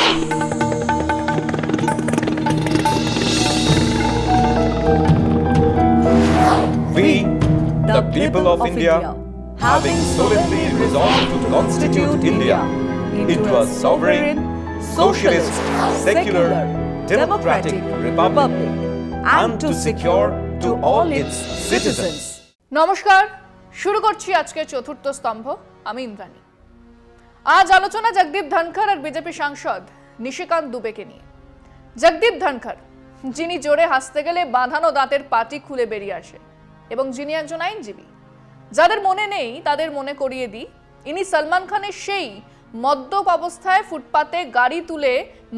We, the people of India, having solemnly resolved to constitute India into a sovereign, socialist, secular, democratic republic and to secure to all its citizens. নমস্কার, শুরু করছি আজকের চতুর্থ স্তম্ভ। আমি ইন্দ্রাণী। আজ আলোচনা জগদীপ ধনখড় আর বিজেপি সাংসদ নিশিকান্ত দুবেকে নিয়ে। জগদীপ ধনখড়, যিনি জোরে হাসতে গেলে বাঁধানো দাঁতের পাটি খুলে বেরিয়ে আসে এবং যিনি একজন আইনজীবী। যাদের মনে নেই তাদের মনে করিয়ে দিই, ইনি সলমান খানের সেই মদ্যপ অবস্থায় ফুটপাতে গাড়ি তুলে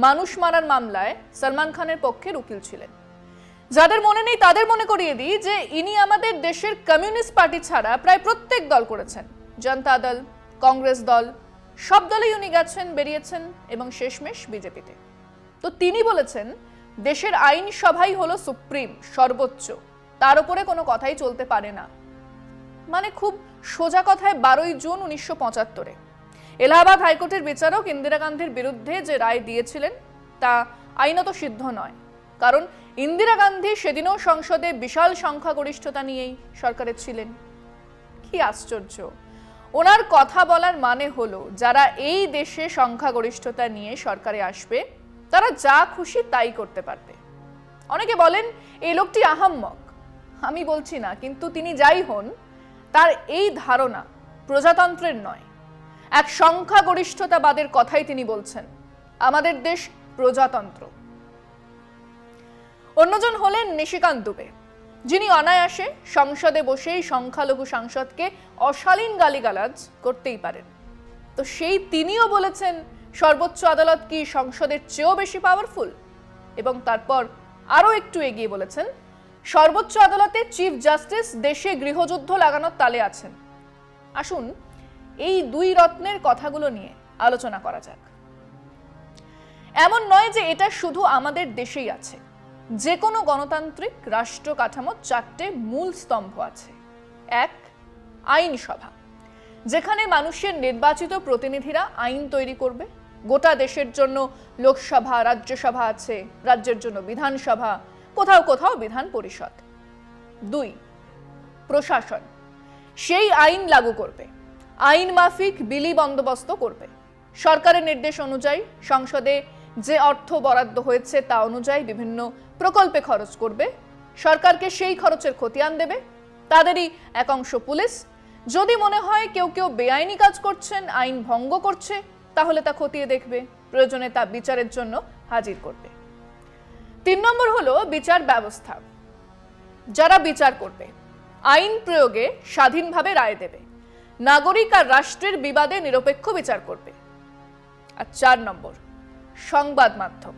মানুষ মারার মামলায় সলমান খানের পক্ষের উকিল ছিলেন। যাদের মনে নেই তাদের মনে করিয়ে দিই যে ইনি আমাদের দেশের কমিউনিস্ট পার্টি ছাড়া প্রায় প্রত্যেক দল করেছেন। জনতা দল, কংগ্রেস দল, সব দলেই উনি গেছেন, বেরিয়েছেন এবং শেষমেশ বিজেপিতে। তো তিনি বলেছেন দেশের আইনসভাই হলো সুপ্রিম, সর্বোচ্চ, তার উপরে কোনো কথাই চলতে পারে না। মানে খুব সোজা কথায় 12ই জুন 1975-এ এলাহাবাদ হাইকোর্টের বিচারক ইন্দিরা গান্ধীর বিরুদ্ধে যে রায় দিয়েছিলেন তা আইনত সিদ্ধ নয়, কারণ ইন্দিরা গান্ধী সেদিনও সংসদে বিশাল সংখ্যাগরিষ্ঠতা নিয়েই সরকারে ছিলেন। কি আশ্চর্য! ওনার কথা বলার মানে হলো যারা এই দেশে সংখ্যাগরিষ্ঠতা নিয়ে সরকারে আসবে তারা যা খুশি তাই করতে পারবে। অনেকে বলেন এই লোকটি আহাম্মক। আমি বলছি না, কিন্তু তিনি যাই হন, তার এই ধারণা প্রজাতন্ত্রের নয়, এক সংখ্যাগরিষ্ঠতাবাদের কথাই তিনি বলছেন। আমাদের দেশ প্রজাতন্ত্র। অন্যজন হলেন নিশিকান্ত দুবে, যিনি অনায়াসে সংসদে বসেই সংখ্যালঘু সাংসদকে অশালীন গালিগালাজ করতেই পারেন। তো সেই তিনিও বলেছেন সর্বোচ্চ আদালত কি সংসদের চেয়েও বেশি পাওয়ারফুল, এবং তারপর আরো একটু এগিয়ে বলেছেন সর্বোচ্চ আদালতে চিফ জাস্টিস দেশে গৃহযুদ্ধ লাগানোর তালে আছেন। আসুন এই দুই রত্নের কথাগুলো নিয়ে আলোচনা করা যাক। এমন নয় যে এটা শুধু আমাদের দেশেই আছে। যে কোনো গণতান্ত্রিক রাষ্ট্র কাঠামোর 4টে মূল স্তম্ভ আছে। 1, আইনসভা, যেখানে মানুষের নির্বাচিত প্রতিনিধিরা আইন তৈরি করবে। গোটা দেশের জন্য লোকসভা, রাজ্যসভা আছে, রাজ্যের জন্য বিধানসভা, কোথাও কোথাও বিধান পরিষদ। 2, প্রশাসন, সেই আইন লাগু করবে, আইন মাফিক বিলি বন্দোবস্ত করবে, সরকারের নির্দেশ অনুযায়ী সংসদে যে অর্থ বরাদ্দ হয়েছে তা অনুযায়ী বিভিন্ন প্রকল্পে খরচ করবে, সরকারকে সেই খরচের খতিয়ান দেবে। তাদেরই এক অংশ পুলিশ, যদি মনে হয় কেউ কেউ বেআইনি কাজ করছেন, আইন ভঙ্গ করছে, তাহলে তা খতিয়ে দেখবে, প্রয়োজনে তা বিচারের জন্য হাজির করবে। 3 নম্বর হলো বিচার ব্যবস্থা, যারা বিচার করবে, আইন প্রয়োগে স্বাধীনভাবে রায় দেবে, নাগরিক আর রাষ্ট্রের বিবাদে নিরপেক্ষ বিচার করবে। আর 4 নম্বর সংবাদ মাধ্যম,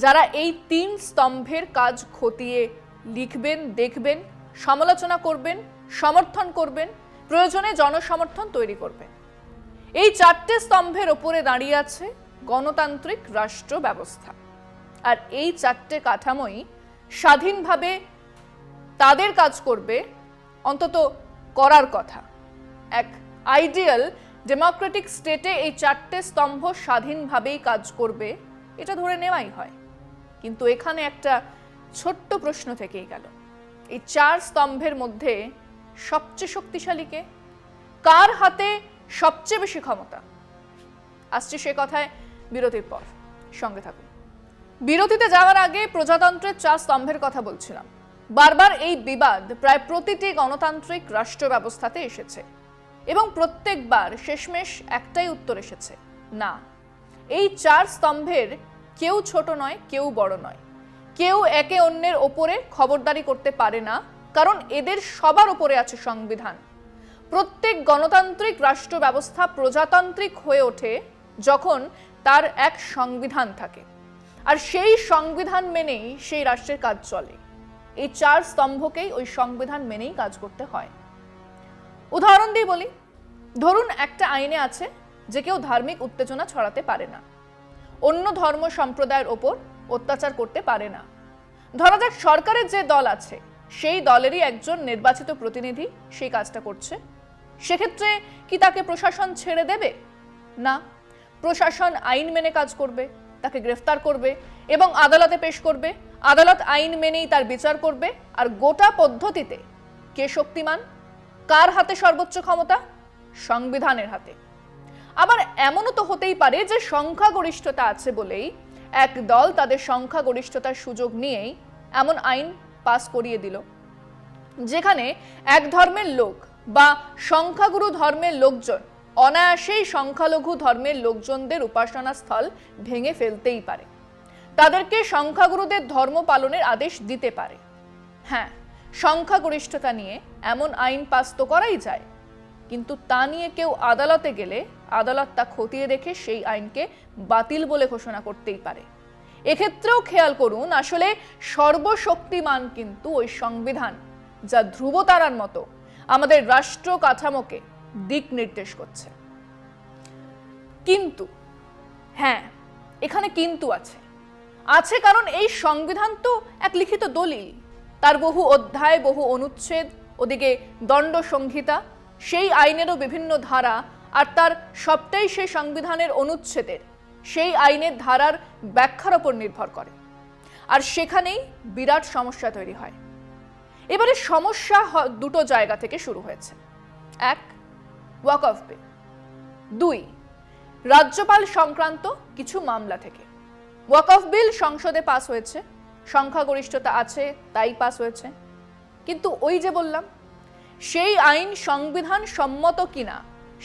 যারা এই 3 স্তম্ভের কাজ খতিয়ে লিখবেন, দেখবেন, সমালোচনা করবেন, সমর্থন করবেন, প্রয়োজনে জনসমর্থন তৈরি করবেন। এই 4টে স্তম্ভের ওপরে দাঁড়িয়ে আছে গণতান্ত্রিক রাষ্ট্র ব্যবস্থা। আর এই 4টে কাঠামোই স্বাধীনভাবে তাদের কাজ করবে, অন্তত করার কথা। এক আইডিয়াল ডেমোক্রেটিক স্টেটে এই 4টে স্তম্ভ স্বাধীনভাবেই কাজ করবে, এটা ধরে নেওয়াই হয়। কিন্তু এখানে একটা ছোট্ট প্রশ্ন থেকেই গেল, এই 4 স্তম্ভের মধ্যে সবচেয়ে শক্তিশালী কে? কার হাতে সবচেয়ে বেশি ক্ষমতা? আসছে সে কথায় বিরতির পর, সঙ্গে থাকুন। বিরতিতে যাওয়ার আগে প্রজাতন্ত্রের 4 স্তম্ভের কথা বলছিলাম। বারবার এই বিবাদ প্রায় প্রতিটি গণতান্ত্রিক রাষ্ট্র ব্যবস্থাতে এসেছে এবং প্রত্যেকবার শেষমেশ একটাই উত্তর এসেছে, না, এই 4 স্তম্ভের কেউ ছোট নয়, কেউ বড় নয়, কেউ একে অন্যের ওপরে খবরদারি করতে পারে না, কারণ এদের সবার উপরে আছে সংবিধান। প্রত্যেক গণতান্ত্রিক রাষ্ট্র ব্যবস্থা প্রজাতান্ত্রিক হয়ে ওঠে যখন তার এক সংবিধান থাকে, আর সেই সংবিধান মেনেই সেই রাষ্ট্রের কাজ চলে। এই 4 স্তম্ভকেই ওই সংবিধান মেনেই কাজ করতে হয়। উদাহরণ দিয়ে বলি, ধরুন একটা আইনে আছে যে কেউ ধার্মিক উত্তেজনা ছড়াতে পারে না, অন্য ধর্ম সম্প্রদায়ের ওপর অত্যাচার করতে পারে না। ধরা যাক সরকারের যে দল আছে সেই দলেরই একজন নির্বাচিত প্রতিনিধি সেই কাজটা করছে, সেক্ষেত্রে কি তাকে প্রশাসন ছেড়ে দেবে? না, প্রশাসন আইন মেনে কাজ করবে, তাকে গ্রেফতার করবে এবং আদালতে পেশ করবে, আদালত আইন মেনেই তার বিচার করবে। আর গোটা পদ্ধতিতে কে শক্তিমান, কার হাতে সর্বোচ্চ ক্ষমতা? সংবিধানের হাতে। আবার এমনও তো হতেই পারে যে সংখ্যাগরিষ্ঠতা আছে বলেই এক দল তাদের সংখ্যাগরিষ্ঠতার সুযোগ নিয়েই এমন আইন পাস করিয়ে দিল যেখানে এক ধর্মের লোক বা সংখ্যাগুরু ধর্মের লোকজন অনায়াসেই সংখ্যালঘু ধর্মের লোকজনদের উপাসনা স্থল ভেঙে ফেলতেই পারে, তাদেরকে সংখ্যাগুরুদের ধর্ম পালনের আদেশ দিতে পারে। হ্যাঁ, সংখ্যাগরিষ্ঠতা নিয়ে এমন আইন পাস তো করাই যায়, কিন্তু তা নিয়ে কেউ আদালতে গেলে আদালত তা খতিয়ে দেখে সেই আইনকে বাতিল বলে ঘোষণা করতেই পারে। এক্ষেত্রেও খেয়াল করুন, আসলে সর্বশক্তিমান কিন্তু ওই সংবিধান, যা ধ্রুবতারার মতো আমাদের রাষ্ট্র কাঠামোকে দিক নির্দেশ করছে। কিন্তু হ্যাঁ, এখানে কিন্তু আছে কারণ এই সংবিধান তো এক লিখিত দলিল, তার বহু অধ্যায়, বহু অনুচ্ছেদ, ওদিকে দণ্ড সংহিতা, সেই আইনেরও বিভিন্ন ধারা, আর তার সবটাই সেই সংবিধানের অনুচ্ছেদের, সেই আইনের ধারার ব্যাখ্যার উপর নির্ভর করে। আর সেখানেই বিরাট সমস্যা তৈরি হয়। এবারে সমস্যা দুটো জায়গা থেকে শুরু হয়েছে। এক, ওয়াকফ বিল। দুই, রাজ্যপাল সংক্রান্ত কিছু মামলা থেকে। ওয়াকফ বিল সংসদে পাস হয়েছে, সংখ্যাগরিষ্ঠতা আছে তাই পাস হয়েছে, কিন্তু ওই যে বললাম, সেই আইন সংবিধান সম্মত কিনা,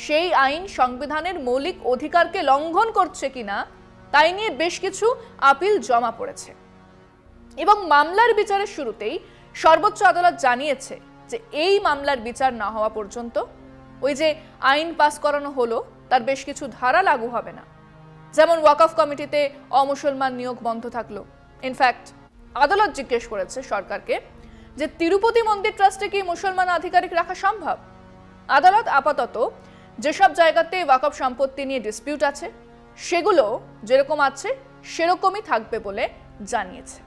সেই আইন সংবিধানের মৌলিক অধিকারকে লঙ্ঘন করছে কিনা, তাই নিয়ে বেশ কিছু আপিল জমা পড়েছে। এবং মামলার বিচারের শুরুতেই সর্বোচ্চ আদালত জানিয়েছে যে এই মামলার বিচার না হওয়া পর্যন্ত ওই যে আইন পাস করানো হলো তার বেশ কিছু ধারা লাগু হবে না। যেমন ওয়াকফ কমিটিতে অমুসলমান নিয়োগ বন্ধ থাকলো। ইনফ্যাক্ট আদালত জিজ্ঞেস করেছে সরকারকে যে তিরুপতি মন্দির ট্রাস্টে কি মুসলমান আধিকারিক রাখা সম্ভব? আদালত আপাতত যেসব জায়গাতে ওয়াকফ সম্পত্তি নিয়ে ডিসপিউট আছে সেগুলো যেরকম আছে সেরকমই থাকবে বলে জানিয়েছে।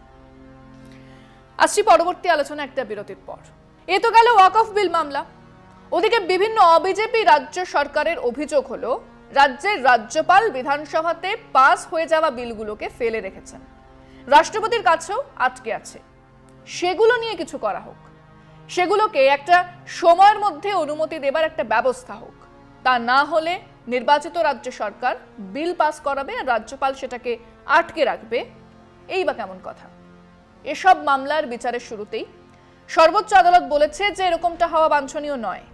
আসছি পরবর্তী আলোচনা একটা বিরতির পর। এ তো গেল ওয়াকফ বিল মামলা। ওদিকে বিভিন্ন অবিজেপি রাজ্য সরকারের অভিযোগ হলো রাজ্যের রাজ্যপাল বিধানসভাতে পাস হয়ে যাওয়া বিলগুলোকে ফেলে রেখেছেন, রাষ্ট্রপতির কাছেও আটকে আছে। সেগুলো নিয়ে কিছু করা হোক, সেগুলোকে একটা সময়ের মধ্যে অনুমতি দেবার একটা ব্যবস্থা হোক। তা না হলে নির্বাচিত রাজ্য সরকার বিল পাস করাবে আর রাজ্যপাল সেটাকে আটকে রাখবে। এই বা কেমন কথা? এসব মামলার বিচারের শুরুতেই সর্বোচ্চ আদালত বলেছে যে এরকমটা হওয়া বাঞ্ছনীয় নয়।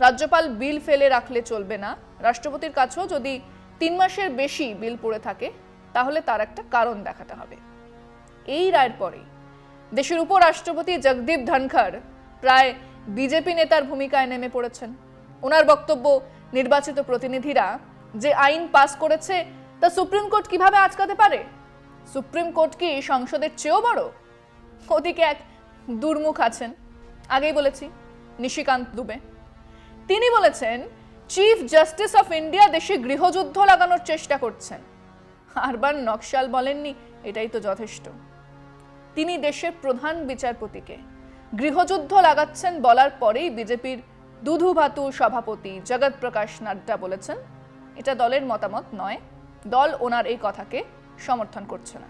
রাজ্যপাল বিল ফেলে রাখলে চলবে না, রাষ্ট্রপতির কাছেও যদি 3 মাসের বেশি বিল পড়ে থাকে তাহলে তার একটা কারণ দেখাতে হবে। এই রায়ের পরে দেশের উপরাষ্ট্রপতি জগদীপ ধনখড় প্রায় বিজেপি নেতার ভূমিকায় নেমে পড়েছেন। ওনার বক্তব্য, নির্বাচিত প্রতিনিধিরা যে আইন পাস করেছে তা সুপ্রিম কোর্ট কিভাবে আটকাতে পারে? সুপ্রিম কোর্ট কি সংসদের চেয়েও বড়? ওদিকে এক দুর্মুখ আছেন, আগেই বলেছি, নিশিকান্ত দুবে। তিনি বলেছেন চিফ জাস্টিস অফ ইন্ডিয়া দেশে গৃহযুদ্ধ লাগানোর চেষ্টা করছেন। আরবান নকশাল বলেননি এটাই তো যথেষ্ট। তিনি দেশের প্রধান বিচারপতিকে গৃহযুদ্ধ লাগাচ্ছেন বলার পরেই বিজেপির দুধুভাতু সভাপতি জগৎ প্রকাশ নাড্ডা বলেছেন এটা দলের মতামত নয়, দল ওনার এই কথাকে সমর্থন করছে না।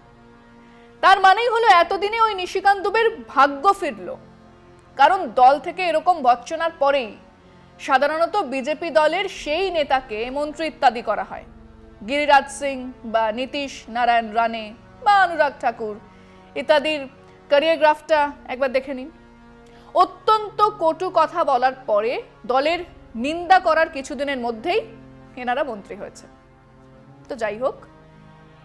তার মানেই হলো এতদিনে ওই নিশিকান্ত দুবের ভাগ্য ফিরল, কারণ দল থেকে এরকম ভৎসনার পরেই সাধারণত বিজেপি দলের সেই নেতাকে মন্ত্রী ইত্যাদি করা হয়। গিরিরাজ সিং বা নীতিশ নারায়ণ রানে বা অনুরাগ ঠাকুর ইত্যাদির ক্যারিয়ারগ্রাফটা একবার দেখে নিন। অত্যন্ত কটু কথা বলার পরে দলের নিন্দা করার কিছুদিনের মধ্যেই এনারা মন্ত্রী হয়েছে। তো যাই হোক,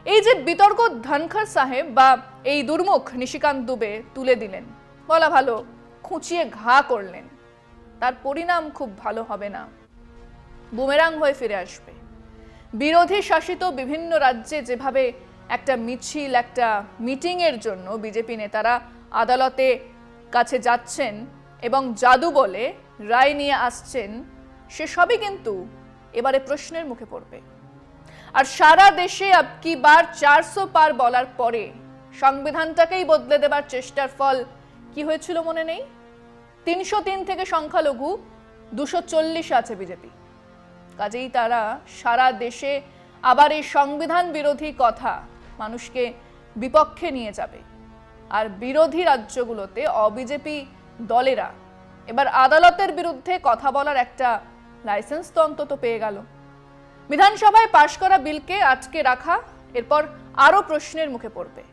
এই যে বিতর্ক ধনখড় সাহেব বা এই দুর্মুখ নিশিকান্ত দুবে তুলে দিলেন, বলা ভালো খুঁচিয়ে ঘা করলেন, তার পরিণাম খুব ভালো হবে না, বুমেরাং হয়ে ফিরে আসবে। বিরোধী শাসিত বিভিন্ন রাজ্যে যেভাবে একটা মিছিল, একটা মিটিং এর জন্য বিজেপি নেতারা আদালতে কাছে যাচ্ছেন এবং জাদু বলে রায় নিয়ে আসছেন, সেসবই কিন্তু এবারে প্রশ্নের মুখে পড়বে। আর সারা দেশে আব কি বার 400 পার বলার পরে সংবিধানটাকেই বদলে দেবার চেষ্টার ফল কি হয়েছিল মনে নেই? 303 থেকে সংখ্যালঘু 240 আছে বিজেপি। কাজেই তারা সারা দেশে আবার এই সংবিধান বিরোধী কথা মানুষকে বিপক্ষে নিয়ে যাবে। আর বিরোধী রাজ্যগুলোতে অবিজেপি দলেরা এবার আদালতের বিরুদ্ধে কথা বলার একটা লাইসেন্স তো অন্তত পেয়ে গেল। বিধানসভায় পাশ করা বিলকে আটকে রাখা এরপর আরো প্রশ্নের মুখে পড়বে।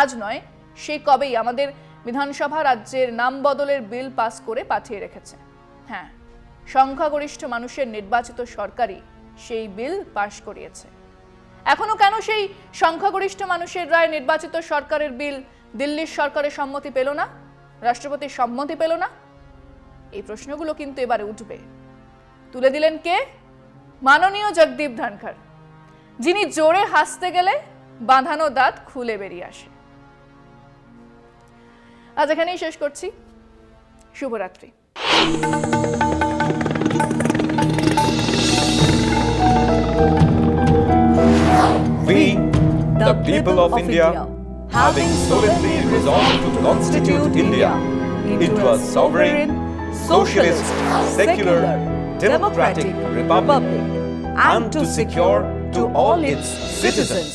আজ নয়, সেই কবেই আমাদের বিধানসভা রাজ্যের নাম বদলের বিল পাস করে পাঠিয়ে রেখেছে। হ্যাঁ, সংখ্যাগরিষ্ঠ মানুষের নির্বাচিত সরকারই সেই বিল পাশ করিয়েছে। এখনো কেন সেই সংখ্যাগরিষ্ঠ মানুষের রায় নির্বাচিত সরকারের বিল দিল্লির সরকারের সম্মতি পেল না, রাষ্ট্রপতির সম্মতি পেল না? এই প্রশ্নগুলো কিন্তু এবারে উঠবে। তুলে দিলেন কে? মাননীয় জগদীপ ধনখড়, যিনি জোরে হাসতে গেলে বাঁধানো দাঁত খুলে বেরিয়ে আসে। আজ এখানেই শেষ করছি। শুভরাত্রি। We, the people of India, having solemnly resolved to constitute India into a sovereign, socialist, secular, democratic republic, and to secure to all its citizens